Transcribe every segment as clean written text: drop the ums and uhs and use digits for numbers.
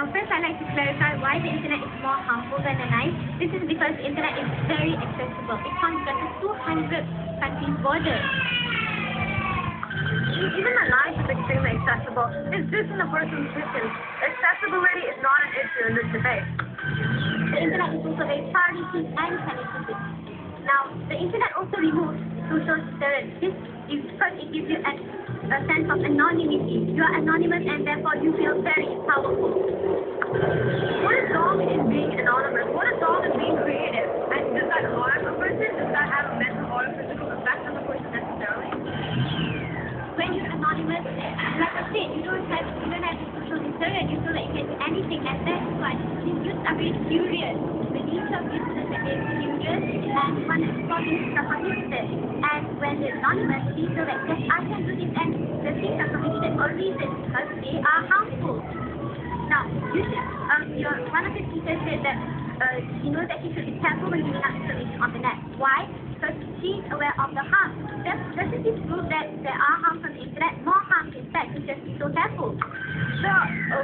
Now, first I'd like to clarify why the internet is more harmful than the knife. This is because the internet is very accessible. It crosses 200 countries' borders. Even the knife is extremely accessible. It's just in a person's distance. Accessibility is not an issue in this debate. The internet is also very targeted and penetrative. Now, the internet also removes social deterrence. This is because it gives you a sense of anonymity. You are anonymous and therefore you feel very powerful. What is wrong in being anonymous? What is wrong in being creative? And does that harm a person? Does that have a mental or a physical effect on the person necessarily? When you're anonymous, like I said, you don't have social deterrence. You feel like you can do anything, and that's why youth are very curious. The nature of youth is that they're curious and want to explore new stuff on the internet. And when they're anonymous, they feel like, yes, I can do this, and the things are committed for reasons because they are harmful. Now, one of the teachers said that she knows that she should be careful when giving out information on the net. Why? Because she's aware of the harm. Doesn't this prove that there are harms on the internet? More harms, in fact, so just be so careful. So,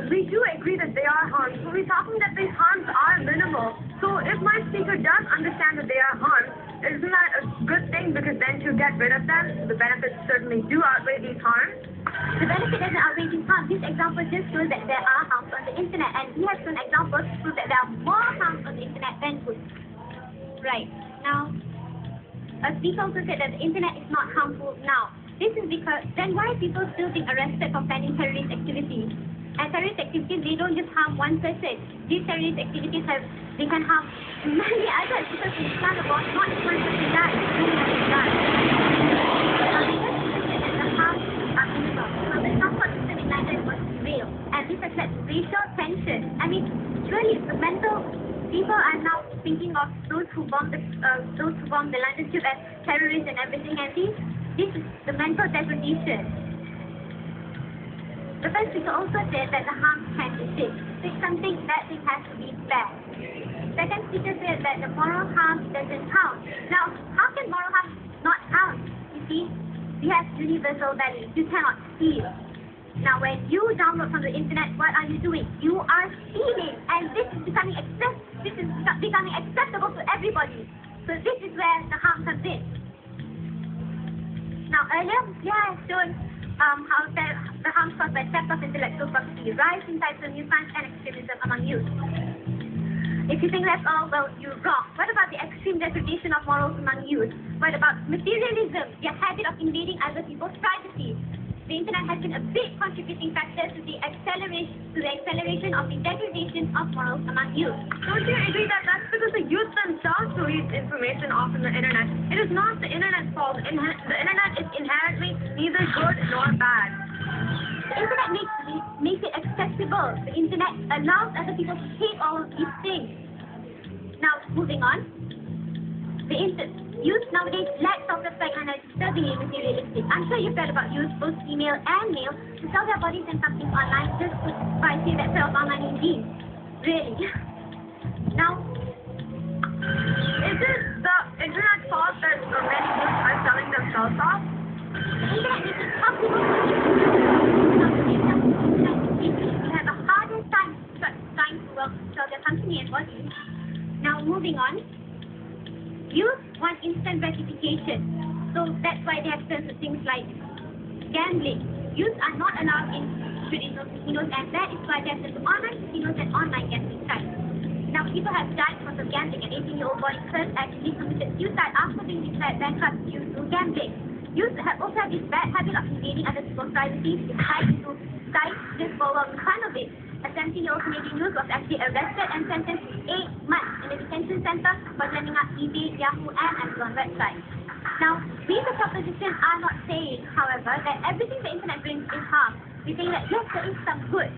we do agree that they are harms, but we're talking that these harms are minimal. So if my speaker does understand that they are harms, isn't that a good thing? Because then to get rid of them, the benefits certainly do outweigh these harms. The benefit doesn't outweigh these harms. This example just shows that there are harms on the internet, and he has shown examples to prove that there are more harms on the internet than good. Right. Now, a speaker also said that the internet is not harmful now. This is because, then why are people still being arrested for planning terrorist activities? And terrorist activities, they don't just harm one person. These terrorist activities they can harm many others because in Islam, not one person dies, many others die. Now, because the harms are minimal. Now, the comfort system in London was real, and this has led to racial tension. I mean, surely the mental people are now thinking of those who bombed the London Tube as terrorists and everything, and this is the mental degradation. The first speaker also said that the harm can be fixed. Fix something, that thing has to be bad. Second speaker said that the moral harm doesn't count. Now, how can moral harm not count? You see, we have universal values. You cannot steal. Now, when you download from the internet, what are you doing? You are stealing, and this is becoming acceptable to everybody. So this is where the harm comes in. Now, earlier, I have shown how the harms caused by theft of intellectual property, rise in types of new crimes and extremism among youth. If you think that's all, well, you're wrong. What about the extreme degradation of morals among youth? What about materialism, their habit of invading other people's privacy? The internet has been a big contributing factor to the acceleration of the degradation of morals among youth. Don't you agree that that's because the youth themselves who read information off on the internet? It is not the internet's fault. The internet is inherently neither good nor bad. The internet makes it accessible. The internet allows other people to hate all of these things. Now, moving on. Youth nowadays lack self-respect and are disturbingly materialistic. I'm sure you've heard about youth, both female and male, who sell their bodies and something online just to buy that pair of online jeans. Really. Now, is it the internet's fault that many youth are selling themselves off? The internet makes it possible to have a harder time trying to sell their company and bodies. Now, moving on. Youth want instant gratification, so that's why they have turned to things like gambling. Youth are not allowed in traditional casinos, and that is why they have turned to online casinos and online gambling sites. Now, people have died because of gambling. An 18-year-old boy first actually committed suicide after being declared bankrupt due to gambling. Youth also have this bad habit of invading other people's privacy, deciding to sites just for fun of it. A 17-year-old Canadian youth was actually arrested and sentenced to 8 months in a detention center for sending up eBay, Yahoo, and Amazon websites. Now, we the proposition are not saying, however, that everything the internet brings is harm. We're saying that yes, there is some good.